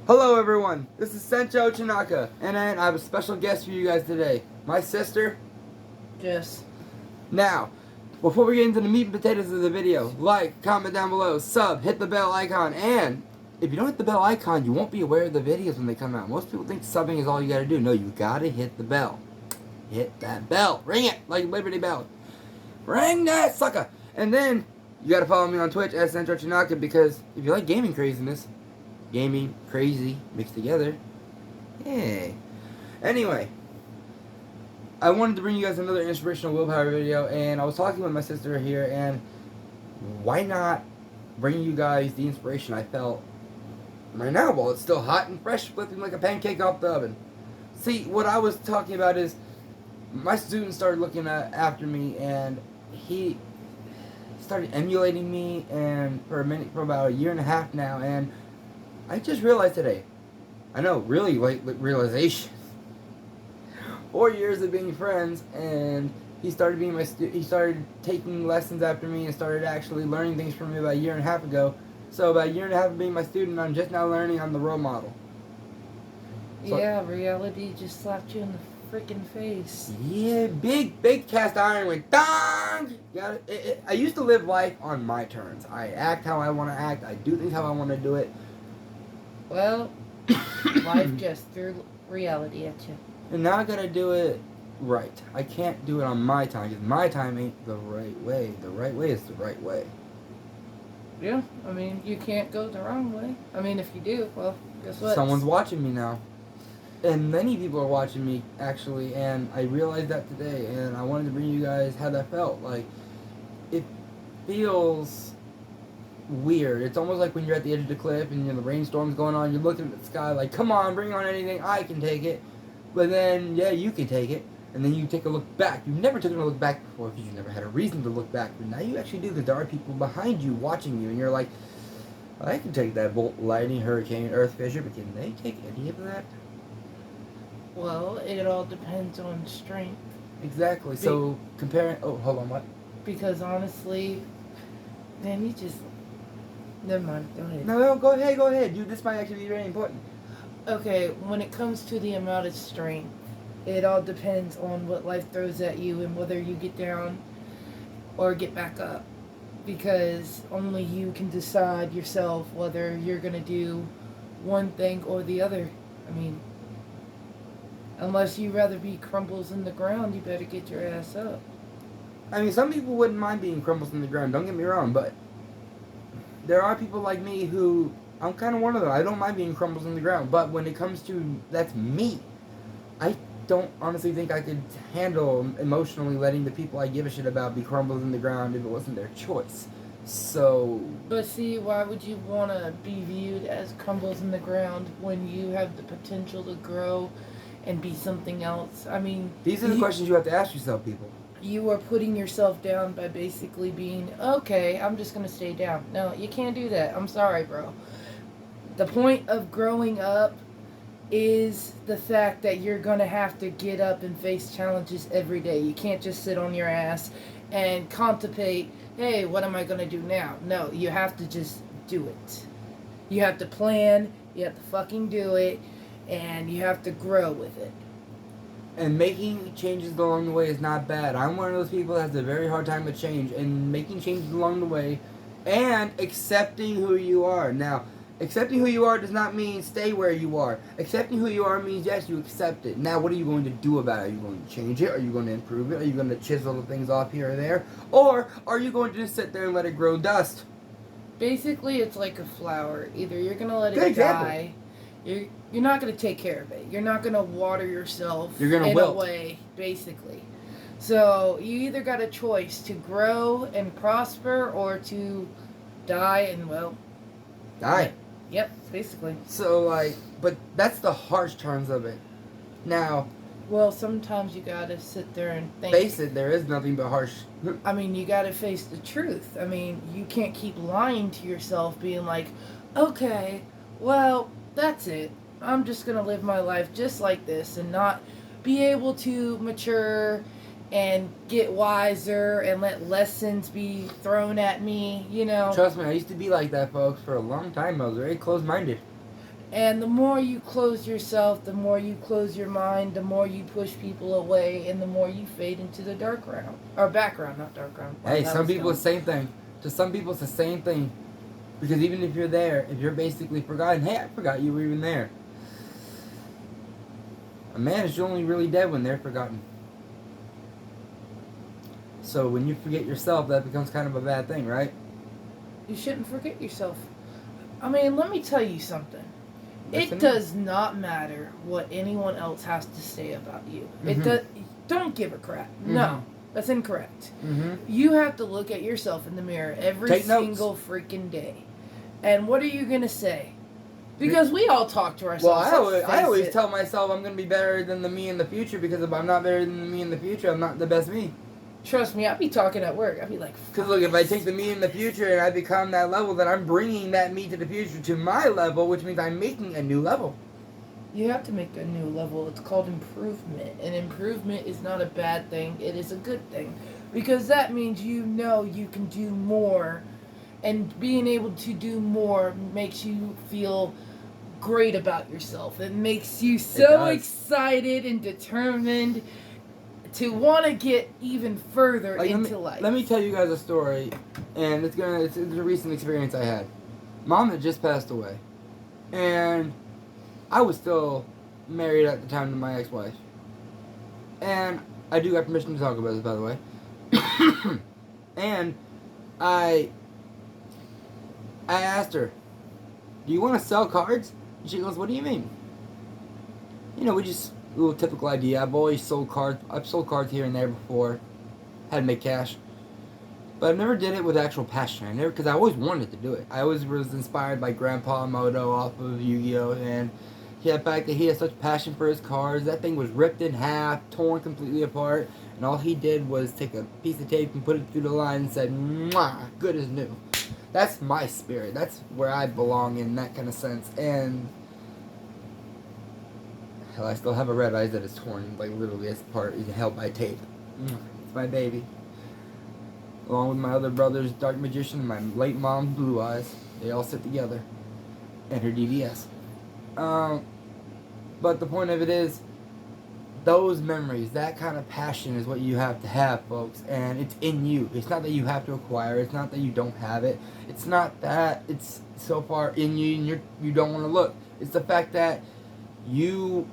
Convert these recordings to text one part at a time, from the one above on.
Hello everyone, this is Senchou Chanaka, and I have a special guest for you guys today. My sister. Yes. Now, before we get into the meat and potatoes of the video, like, comment down below, sub, hit the bell icon, and if you don't hit the bell icon, you won't be aware of the videos when they come out. Most people think subbing is all you gotta do. No, you gotta hit the bell. Hit that bell. Ring it like Liberty Bell. Ring that sucker! And then, you gotta follow me on Twitch at Senchou Chanaka, because if you like gaming craziness, gaming, crazy, mixed together. Yay. Anyway, I wanted to bring you guys another inspirational willpower video, and I was talking with my sister here, and why not bring you guys the inspiration I felt right now while it's still hot and fresh, flipping like a pancake off the oven. See, what I was talking about is my student started looking after me, and he started emulating me, and for about a year and a half now, and I just realized today. I know, really late realization. 4 years of being friends, and he started being he started taking lessons after me and started actually learning things from me about a year and a half ago. So about a year and a half of being my student, I'm just now learning I'm the role model. So, yeah, reality just slapped you in the freaking face. Yeah, big cast iron went dong. I used to live life on my terms. I act how I want to act. I do things how I want to do it. Well, life just threw reality at you. And now I gotta do it right. I can't do it on my time, because my time ain't the right way. The right way is the right way. Yeah, I mean, you can't go the wrong way. I mean, if you do, well, guess what? Someone's watching me now. And many people are watching me, actually, and I realized that today, and I wanted to bring you guys how that felt. Like, it feels weird. It's almost like when you're at the edge of the cliff and the rainstorm's going on, you're looking at the sky like, come on, bring on anything, I can take it. But then, yeah, you can take it. And then you take a look back. You've never taken a look back before because you've never had a reason to look back. But now you actually do, because there are people behind you watching you, and you're like, I can take that bolt, lightning, hurricane, earth fissure, but can they take any of that? Well, it all depends on strength. Exactly. So, comparing... Oh, hold on, what? Because honestly, man, you just... Never mind, go ahead. No, go ahead. Dude, this might actually be very important. Okay, when it comes to the amount of strength, it all depends on what life throws at you and whether you get down or get back up. Because only you can decide yourself whether you're going to do one thing or the other. I mean, unless you rather be crumbles in the ground, you better get your ass up. I mean, some people wouldn't mind being crumbles in the ground, don't get me wrong, but there are people like me who... I'm kind of one of them. I don't mind being crumbles in the ground, but when it comes to... That's me. I don't honestly think I could handle emotionally letting the people I give a shit about be crumbles in the ground if it wasn't their choice. So... But see, why would you want to be viewed as crumbles in the ground when you have the potential to grow and be something else? I mean... These are the questions you have to ask yourself, people. You are putting yourself down by basically being, okay, I'm just going to stay down. No, you can't do that. I'm sorry, bro. The point of growing up is the fact that you're going to have to get up and face challenges every day. You can't just sit on your ass and contemplate, hey, what am I going to do now? No, you have to just do it. You have to plan, you have to fucking do it, and you have to grow with it. And making changes along the way is not bad. I'm one of those people that has a very hard time with change, and making changes along the way and accepting who you are. Now, accepting who you are does not mean stay where you are. Accepting who you are means, yes, you accept it. Now, what are you going to do about it? Are you going to change it? Are you going to improve it? Are you going to chisel the things off here or there? Or are you going to just sit there and let it grow dust? Basically, it's like a flower. Either you're going to let it die, you're not going to take care of it. You're not going to water yourself you're gonna in wilt. a way, basically. So, you either got a choice to grow and prosper or to die and, well... Die. Yep, basically. So, like, but that's the harsh terms of it. Now... Well, sometimes you gotta sit there and think. Face it, there is nothing but harsh. I mean, you gotta face the truth. I mean, you can't keep lying to yourself, being like, okay, well, that's it. I'm just gonna live my life just like this and not be able to mature and get wiser and let lessons be thrown at me, you know. Trust me, I used to be like that, folks, for a long time. I was very close-minded. And the more you close yourself, the more you close your mind, the more you push people away, and the more you fade into the dark round. Or background, not dark round. Wow, Hey, that some was people dumb. the same thing. To some people it's the same thing. Because even if you're there, if you're basically forgotten, hey, I forgot you were even there. A man is only really dead when they're forgotten. So when you forget yourself, that becomes kind of a bad thing, right? You shouldn't forget yourself. I mean, let me tell you something. Listen It to me. does not matter what anyone else has to say about you. It Mhm. does. Don't give a crap. No, that's incorrect. Mm-hmm. You have to look at yourself in the mirror every Take notes. single freaking day. And what are you gonna say? Because we all talk to Well, ourselves. I always tell myself I'm going to be better than the me in the future, because if I'm not better than the me in the future, I'm not the best me. Trust me, I'd be talking at work. I'd be like, Because look, if I take the me in the future and I become that level, then I'm bringing that me to the future to my level, which means I'm making a new level. you have to make a new level. It's called improvement. And improvement is not a bad thing. It is a good thing. Because that means you know you can do more. And being able to do more makes you feel great about yourself. It makes you so does. excited and determined to want to get even further into life. Let me tell you guys a story, and it's a recent experience I had. Mom had just passed away, and I was still married at the time to my ex-wife. And I do got permission to talk about this, by the way. And I asked her, "Do you want to sell cards?" And she goes, "What do you mean?" You know, we just a little typical idea. I've always sold cards. I've sold cards here and there before. Had to make cash, but I never did it with actual passion. Because I always wanted to do it. I always was inspired by Grandpa Moto off of Yu-Gi-Oh! And the fact that he had such passion for his cards. That thing was ripped in half, torn completely apart, and all he did was take a piece of tape and put it through the line and said, "Mwah, good as new." That's my spirit. That's where I belong in that kind of sense. And hell, I still have a red eye that is torn, like literally as part is held by tape. It's my baby. Along with my other brother's Dark Magician and my late mom's Blue Eyes. They all sit together. And her DVS. But the point of it is, those memories, that kind of passion is what you have to have, folks. And it's in you. It's not that you have to acquire it. It's not that you don't have it. It's not that it's so far in you and you don't want to look. It's the fact that you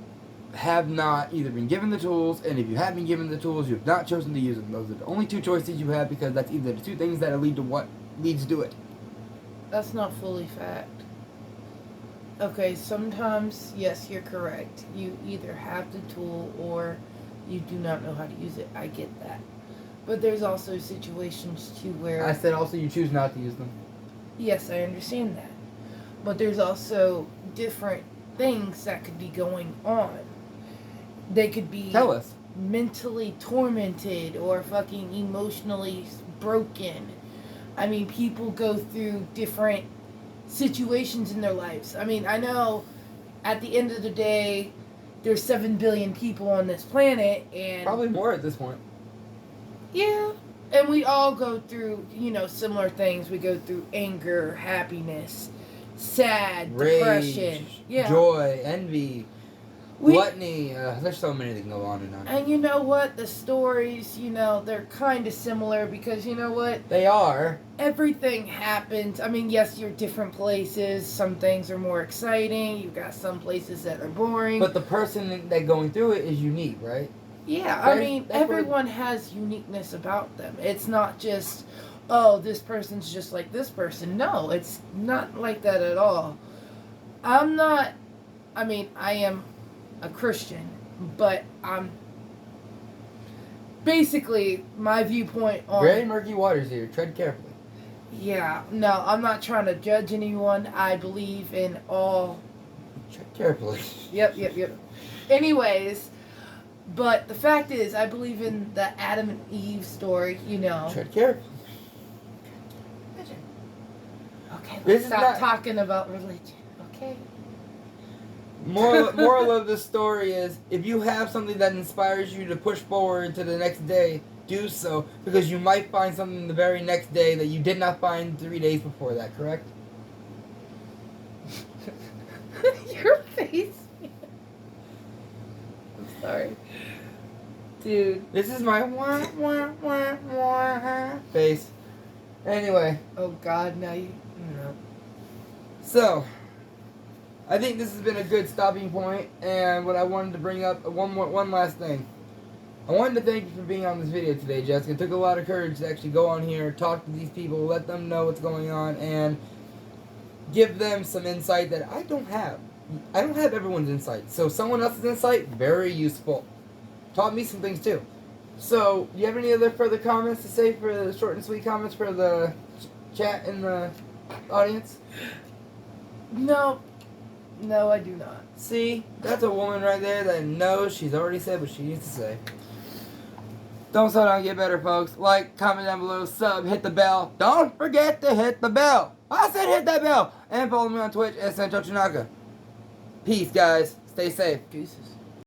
have not either been given the tools, and if you have been given the tools, you have not chosen to use them. Those are the only two choices you have, because that's either the two things that lead to what leads to it. That's not fully fact. Okay, sometimes, yes, you're correct. You either have the tool or you do not know how to use it. I get that. But there's also situations too where... I said also you choose not to use them. Yes, I understand that. But there's also different things that could be going on. They could be... Tell us. Mentally tormented or fucking emotionally broken. I mean, people go through different situations in their lives. I mean, I know at the end of the day, there's 7 billion people on this planet, and Probably more at this point. yeah, and we all go through, similar things. We go through anger, happiness, sad, Rage, depression, joy, envy, gluttony. There's so many that can go on and on. And you know what? The stories, they're kind of similar, because you know what? They are. Everything happens. I mean, yes, you're different places. Some things are more exciting. You've got some places that are boring. But the person that going through it is unique, right? Yeah, I mean, everyone has uniqueness about them. It's not just, oh, this person's just like this person. No, it's not like that at all. I am a Christian, but I'm basically my viewpoint on... Very murky waters here. Tread carefully. Yeah, no, I'm not trying to judge anyone. I believe in all... Tread carefully. Yep. Anyways, but the fact is, I believe in the Adam and Eve story, Tread carefully. Okay, This let's is stop not- talking about religion, okay? Moral of the story is, if you have something that inspires you to push forward to the next day, do so, because you might find something the very next day that you did not find 3 days before that, correct? Dude. This is my face. Anyway. Oh God, now you know. So, I think this has been a good stopping point, and what I wanted to bring up, one last thing. I wanted to thank you for being on this video today, Jessica. It took a lot of courage to actually go on here, talk to these people, let them know what's going on, and give them some insight that I don't have. I don't have everyone's insight. So someone else's insight, very useful. Taught me some things too. So, do you have any other further comments to say for the short and sweet comments for the chat in the audience? No. No, I do not. See, that's a woman right there that knows she's already said what she needs to say. Don't slow down, get better, folks. Like, comment down below, sub, hit the bell. Don't forget to hit the bell. I said hit that bell. And follow me on Twitch at Senchou Chanaka. Peace, guys. Stay safe. Deuces.